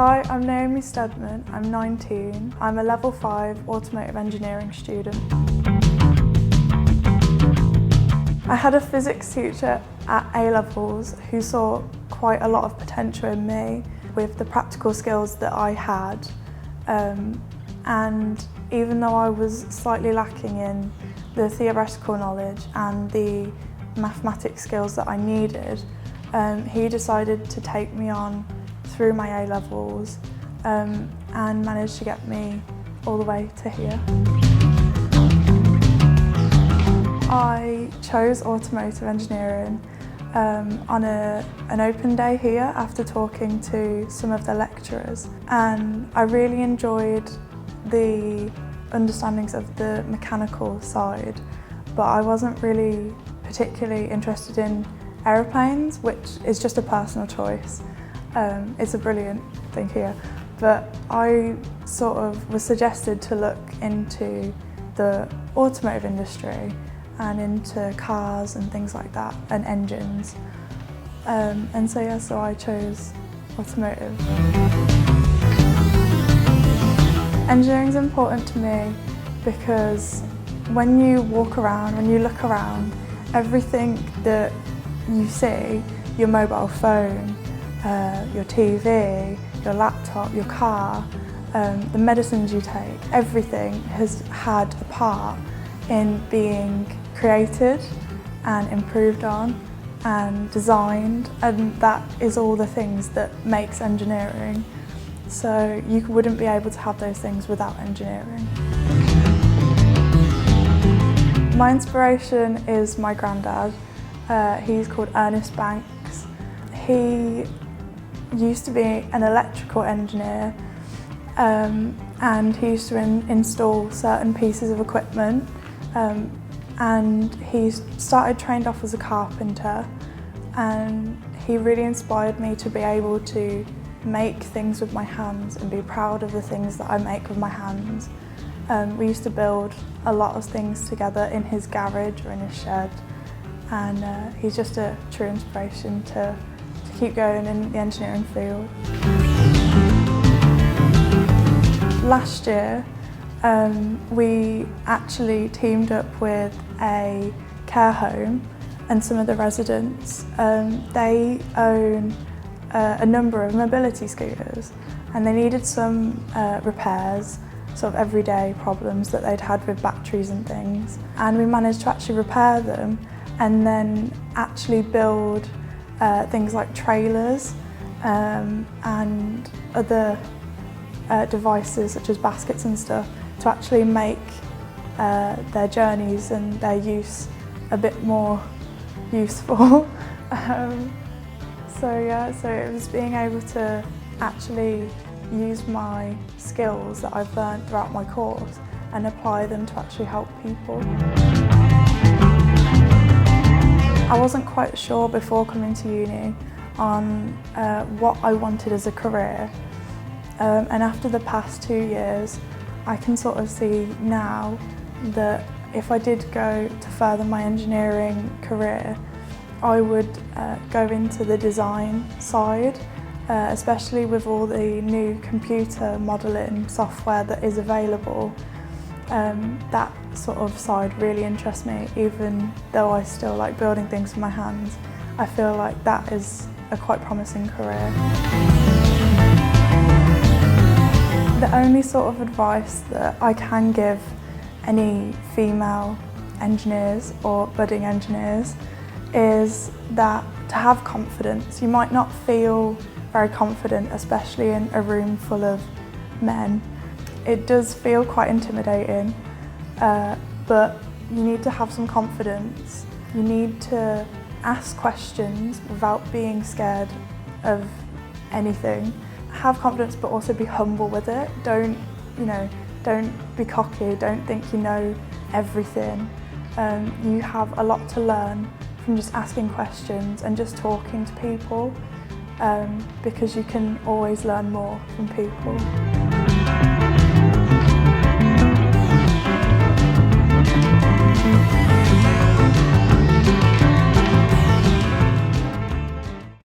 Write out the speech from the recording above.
Hi, I'm Naomi Steadman, I'm 19. I'm a level 5 automotive engineering student. I had a physics teacher at A-levels who saw quite a lot of potential in me with the practical skills that I had. And even though I was slightly lacking in the theoretical knowledge and the mathematics skills that I needed, he decided to take me on through my A-levels and managed to get me all the way to here. I chose automotive engineering on an open day here after talking to some of the lecturers, and I really enjoyed the understandings of the mechanical side, but I wasn't really particularly interested in aeroplanes, which is just a personal choice. It's a brilliant thing here, but I sort of was suggested to look into the automotive industry and into cars and things like that, and engines. And so I chose automotive. Engineering is important to me because when you walk around, when you look around, everything that you see, your mobile phone, your TV, your laptop, your car, the medicines you take, everything has had a part in being created and improved on and designed, and that is all the things that makes engineering. So you wouldn't be able to have those things without engineering. My inspiration is my granddad. He's called Ernest Banks. He used to be an electrical engineer, and he used to install certain pieces of equipment, and he started trained off as a carpenter, and he really inspired me to be able to make things with my hands and be proud of the things that I make with my hands. We used to build a lot of things together in his garage or in his shed, and he's just a true inspiration to keep going in the engineering field. Last year, we actually teamed up with a care home and some of the residents. They own a number of mobility scooters, and they needed some repairs, sort of everyday problems that they'd had with batteries and things. And we managed to actually repair them and then actually build things like trailers and other devices such as baskets and stuff to actually make their journeys and their use a bit more useful. So it was being able to actually use my skills that I've learned throughout my course and apply them to actually help people. I wasn't quite sure before coming to uni on what I wanted as a career, and after the past 2 years I can sort of see now that if I did go to further my engineering career, I would go into the design side, especially with all the new computer modelling software that is available. That sort of side really interests me, even though I still like building things with my hands. I feel like that is a quite promising career. The only sort of advice that I can give any female engineers or budding engineers is that to have confidence. You might not feel very confident, especially in a room full of men. It does feel quite intimidating, but you need to have some confidence. You need to ask questions without being scared of anything. Have confidence, but also be humble with it. Don't be cocky, don't think you know everything. You have a lot to learn from just asking questions and just talking to people, because you can always learn more from people.